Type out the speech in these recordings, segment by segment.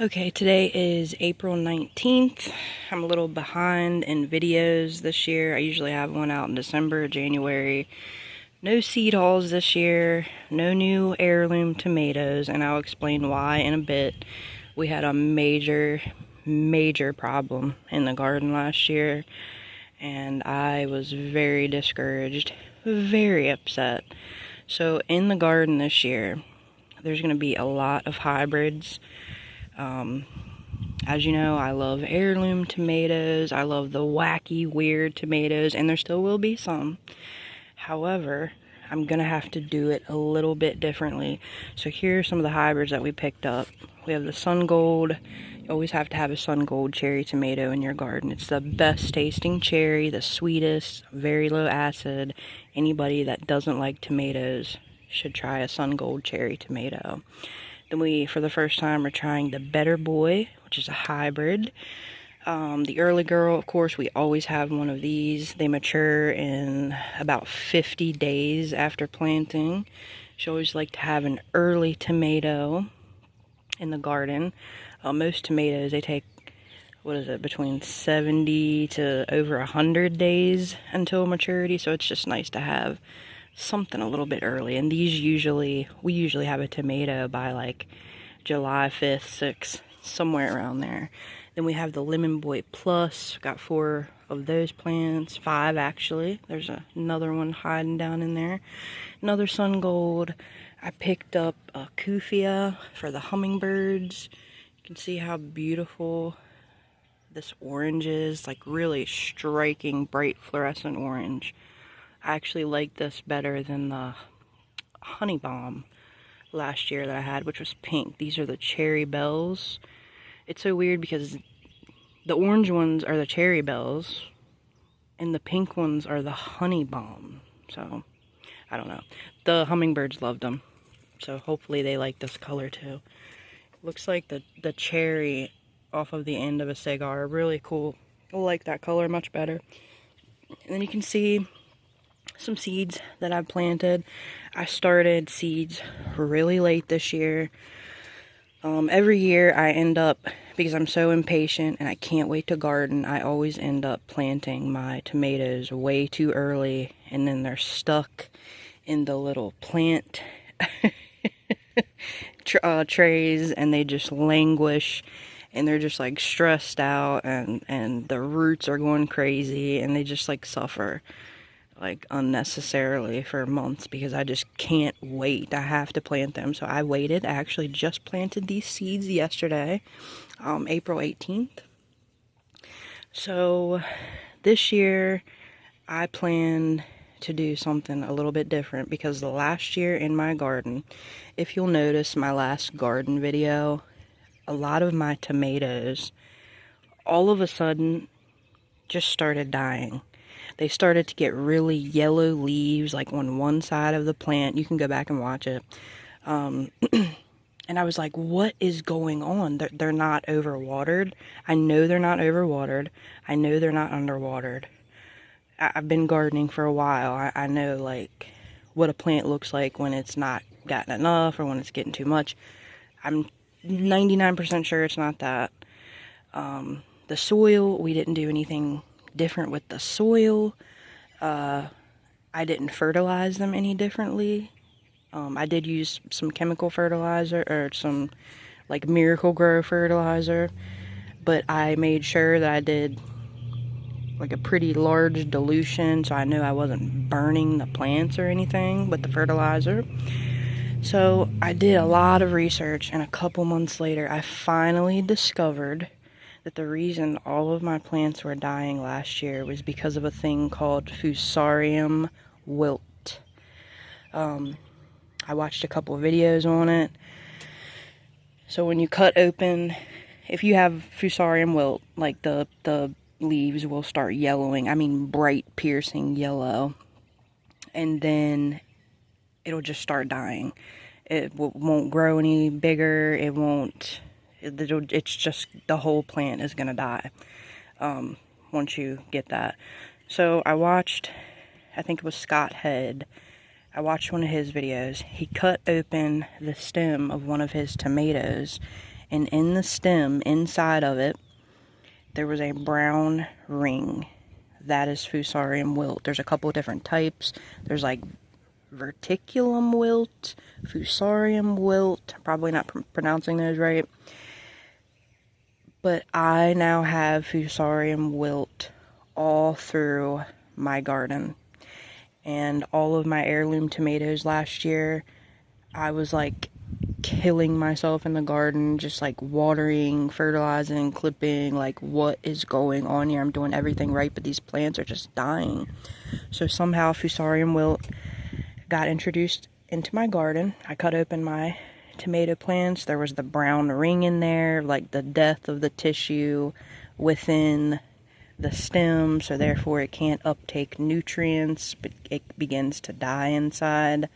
Okay, today is April 19th. I'm a little behind in videos this year. I usually have one out in December, January. No seed hauls this year, no new heirloom tomatoes, and I'll explain why in a bit. We had a major problem in the garden last year, and I was very discouraged, very upset. So in the garden this year, there's going to be a lot of hybrids. As you know, I love heirloom tomatoes. I love the wacky, weird tomatoes, and there still will be some. However, I'm going to have to do it a little bit differently. So here are some of the hybrids that we picked up. We have the Sun Gold. You always have to have a Sun Gold cherry tomato in your garden. It's the best tasting cherry, the sweetest, very low acid. Anybody that doesn't like tomatoes should try a Sun Gold cherry tomato. Then we, for the first time, are trying the Better Boy, which is a hybrid. The Early Girl, of course, we always have one of these. They mature in about 50 days after planting. She always like to have an early tomato in the garden. Most tomatoes, they take, between 70 to over 100 days until maturity, so it's just nice to have something a little bit early. And we usually have a tomato by like July 5th, 6th, somewhere around there. Then we have the Lemon Boy Plus. Got 4 of those plants, 5 actually. There's another one hiding down in there. Another Sun Gold. I picked up a Kufia for the hummingbirds. You can see how beautiful this orange is, like really striking bright fluorescent orange. I actually like this better than the honey bomb last year that I had, which was pink. These are the cherry bells. It's so weird because the orange ones are the cherry bells and the pink ones are the honey bomb. So, I don't know. The hummingbirds loved them. So hopefully they like this color too. Looks like the cherry off of the end of a cigar. Really cool. I like that color much better. And then you can see some seeds that I've planted. I started seeds really late this year. Every year I end up, because I'm so impatient and I can't wait to garden, I always end up planting my tomatoes way too early, and then they're stuck in the little plant trays, and they just languish, and they're just like stressed out, and the roots are going crazy, and they just like suffer like unnecessarily for months because I just can't wait. I have to plant them. So I waited. I actually just planted these seeds yesterday, April 18th. So this year I plan to do something a little bit different, because the last year in my garden, if you'll notice my last garden video, a lot of my tomatoes all of a sudden just started dying. They started to get really yellow leaves, like on one side of the plant. You can go back and watch it. And I was like, what is going on? They're not overwatered. I know they're not overwatered. I know they're not underwatered. I've been gardening for a while. I know like what a plant looks like when it's not gotten enough or when it's getting too much. I'm 99% sure it's not that. The soil, we didn't do anything different with the soil. I didn't fertilize them any differently. I did use some chemical fertilizer, or some like Miracle Grow fertilizer, but I made sure that I did like a pretty large dilution, so I knew I wasn't burning the plants or anything with the fertilizer. So I did a lot of research, and a couple months later I finally discovered that the reason all of my plants were dying last year was because of a thing called Fusarium wilt. I watched a couple of videos on it. So when you cut open, if you have Fusarium wilt, like the leaves will start yellowing. I mean bright piercing yellow. And then it'll just start dying. It won't grow any bigger. It's just the whole plant is gonna die once you get that. So I watched, I think it was Scott Head. I watched one of his videos. He cut open the stem of one of his tomatoes, and in the stem, inside of it, there was a brown ring. That is Fusarium wilt. There's a couple different types. There's like verticulum wilt, Fusarium wilt. Probably not pronouncing those right. But I now have Fusarium wilt all through my garden. And all of my heirloom tomatoes last year, I was like killing myself in the garden, just like watering, fertilizing, clipping, like what is going on here? I'm doing everything right, but these plants are just dying. So somehow Fusarium wilt got introduced into my garden. I cut open my tomato plants. There was the brown ring in there, like the death of the tissue within the stem, so therefore it can't uptake nutrients, but it begins to die inside,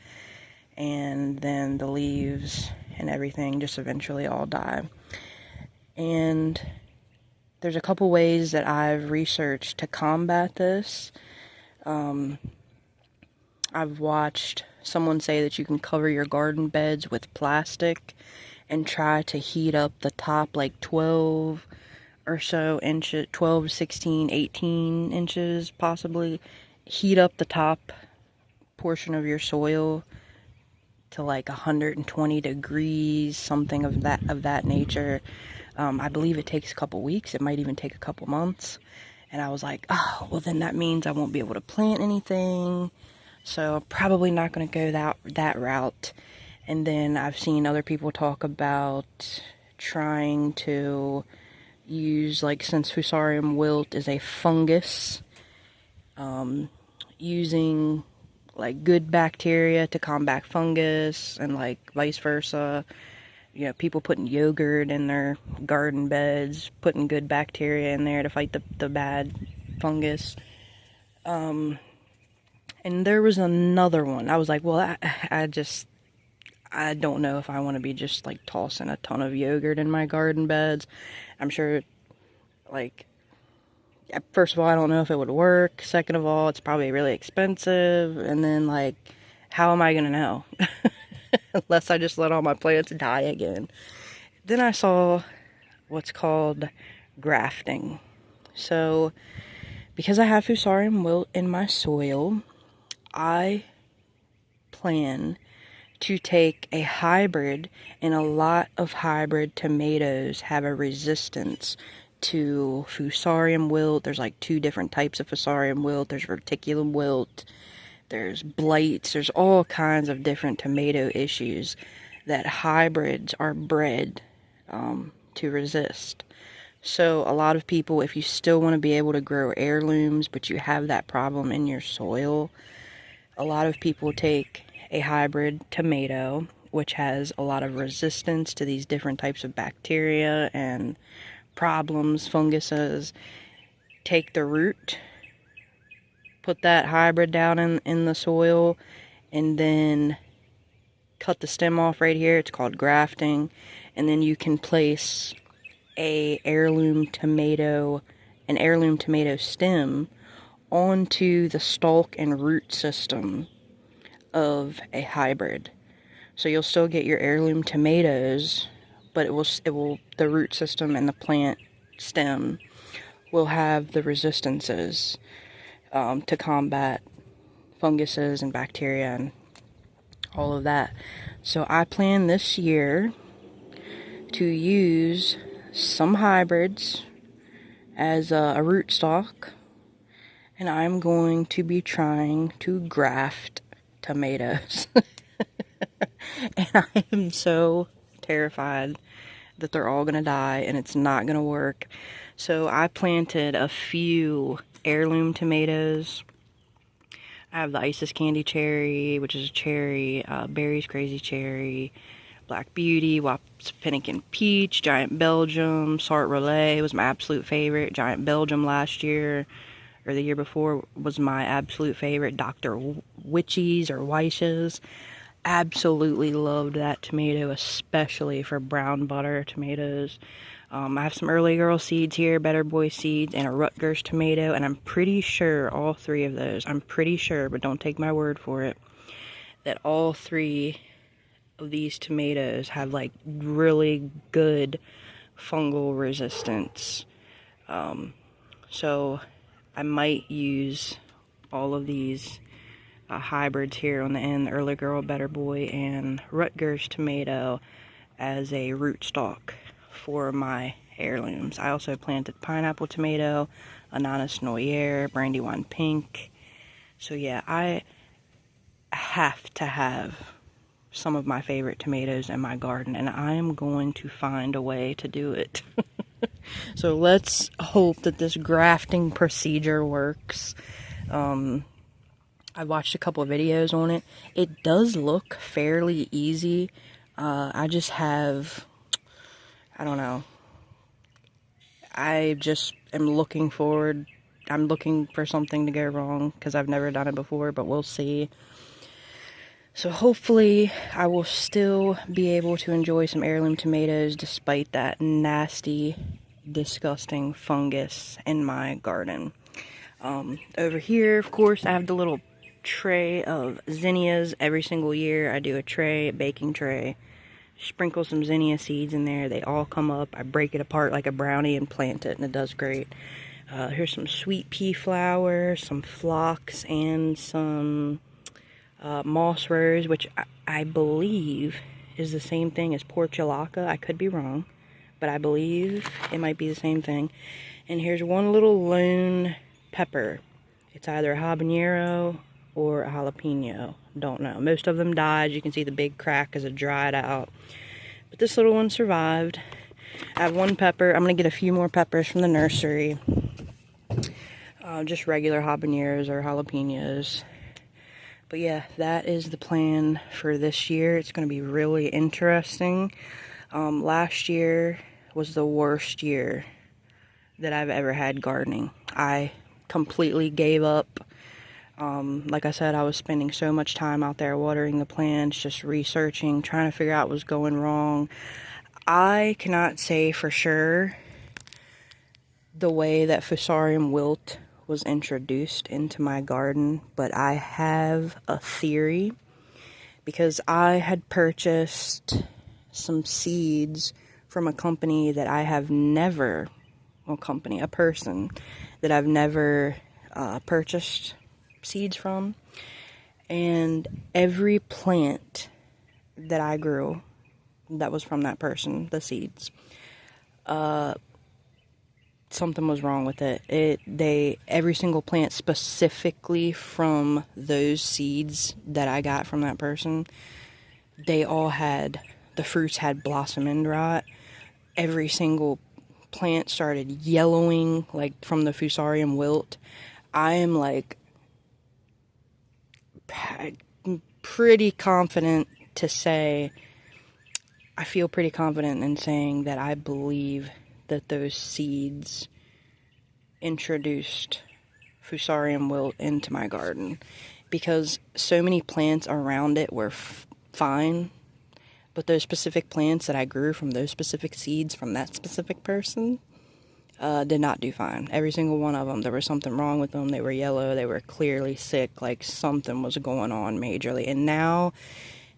and then the leaves and everything just eventually all die. And there's a couple ways that I've researched to combat this. I've watched someone say that you can cover your garden beds with plastic and try to heat up the top like 12 or so inches, 12, 16, 18 inches possibly. Heat up the top portion of your soil to like 120 degrees, something of that nature. I believe it takes a couple weeks. It might even take a couple months. And I was like, oh, well then that means I won't be able to plant anything. So probably not going to go that route. And then I've seen other people talk about trying to use, like, since Fusarium wilt is a fungus, using like good bacteria to combat fungus, and like vice versa. You know, people putting yogurt in their garden beds, putting good bacteria in there to fight the bad fungus. And there was another one. I was like, well, I don't know if I want to be just like tossing a ton of yogurt in my garden beds. I'm sure, like, first of all, I don't know if it would work. Second of all, it's probably really expensive. And then, like, how am I going to know? Unless I just let all my plants die again. Then I saw what's called grafting. So, because I have Fusarium wilt in my soil, I plan to take a hybrid, and a lot of hybrid tomatoes have a resistance to Fusarium wilt. There's like 2 different types of Fusarium wilt. There's verticulum wilt, there's blights, there's all kinds of different tomato issues that hybrids are bred to resist. So a lot of people, if you still want to be able to grow heirlooms, but you have that problem in your soil, a lot of people take a hybrid tomato, which has a lot of resistance to these different types of bacteria and problems, funguses, take the root, put that hybrid down in the soil, and then cut the stem off right here. It's called grafting. And then you can place an heirloom tomato stem onto the stalk and root system of a hybrid. So you'll still get your heirloom tomatoes, but the root system and the plant stem will have the resistances to combat funguses and bacteria and all of that. So I plan this year to use some hybrids as a rootstock, and I'm going to be trying to graft tomatoes. And I am so terrified that they're all gonna die and it's not gonna work. So I planted a few heirloom tomatoes. I have the Isis Candy Cherry, which is a cherry, Berry's Crazy Cherry, Black Beauty, Wapsipinickin Peach, Giant Belgium, Sart Relay was my absolute favorite. Giant Belgium last year, or the year before, was my absolute favorite. Dr. Witchies or Weishes. Absolutely loved that tomato, especially for brown butter tomatoes. I have some Early Girl seeds here, Better Boy seeds, and a Rutgers tomato, and I'm pretty sure all 3 of those, I'm pretty sure, but don't take my word for it, that all 3 of these tomatoes have like really good fungal resistance. So I might use all of these hybrids here on the end, Early Girl, Better Boy, and Rutgers tomato as a rootstock for my heirlooms. I also planted pineapple tomato, Ananas Noyer, Brandywine Pink. So yeah, I have to have some of my favorite tomatoes in my garden, and I am going to find a way to do it. So let's hope that this grafting procedure works. I watched a couple of videos on it. It does look fairly easy. I just have, I don't know. I just am looking forward. I'm looking for something to go wrong because I've never done it before, but we'll see. So hopefully I will still be able to enjoy some heirloom tomatoes despite that nasty, disgusting fungus in my garden. Over here, of course, I have the little tray of zinnias. Every single year I do a baking tray, sprinkle some zinnia seeds in there. They all come up. I break it apart like a brownie and plant it, and it does great. Here's some sweet pea flower, some phlox, and some moss rose, which I believe is the same thing as portulaca. I could be wrong, but I believe it might be the same thing. And here's one little lone pepper. It's either a habanero or a jalapeno. Don't know. Most of them died. You can see the big crack as it dried out. But this little one survived. I have one pepper. I'm going to get a few more peppers from the nursery. Just regular habaneros or jalapenos. But yeah, that is the plan for this year. It's going to be really interesting. Last year was the worst year that I've ever had gardening. I completely gave up. Like I said, I was spending so much time out there watering the plants, just researching, trying to figure out what was going wrong. I cannot say for sure the way that Fusarium wilt was introduced into my garden, but I have a theory because I had purchased some seeds from a company that I have never, a person that I've never purchased seeds from, and every plant that I grew that was from that person, the seeds, something was wrong with it. Every single plant specifically from those seeds that I got from that person, they all had, the fruits had blossom end rot. Every single plant started yellowing, like from the Fusarium wilt. I am like pretty confident to say, I feel pretty confident in saying that I believe that those seeds introduced Fusarium wilt into my garden, because so many plants around it were fine, but those specific plants that I grew from those specific seeds from that specific person did not do fine. Every single one of them, there was something wrong with them. They were yellow, they were clearly sick, like something was going on majorly, and now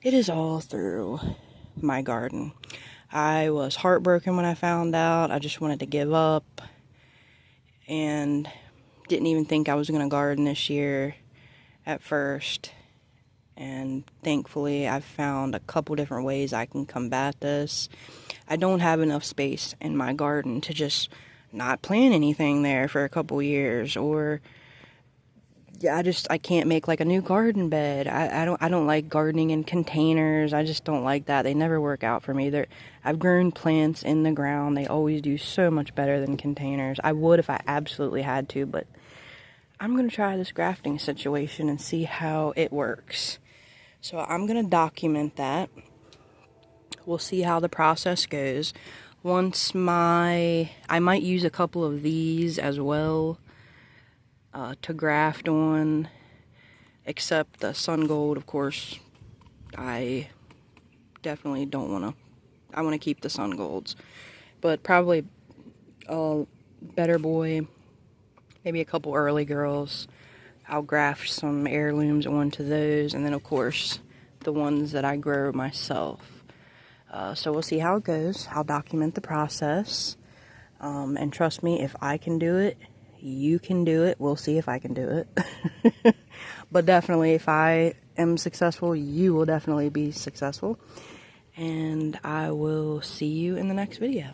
it is all through my garden. I was heartbroken when I found out. I just wanted to give up and didn't even think I was going to garden this year at first. And thankfully I've found a couple different ways I can combat this. I don't have enough space in my garden to just not plant anything there for a couple years, or I can't make like a new garden bed. I don't like gardening in containers. I just don't like that. They never work out for me. I've grown plants in the ground. They always do so much better than containers. I would if I absolutely had to, but I'm going to try this grafting situation and see how it works. So I'm going to document that. We'll see how the process goes. I might use a couple of these as well to graft on, except the sun gold, of course. I definitely don't want to. I want to keep the sun golds, but probably Better Boy, maybe a couple Early Girls. I'll graft some heirlooms onto those, and then of course the ones that I grow myself. So we'll see how it goes. I'll document the process. And trust me, if I can do it, you can do it. We'll see if I can do it. But definitely, if I am successful, you will definitely be successful. And I will see you in the next video.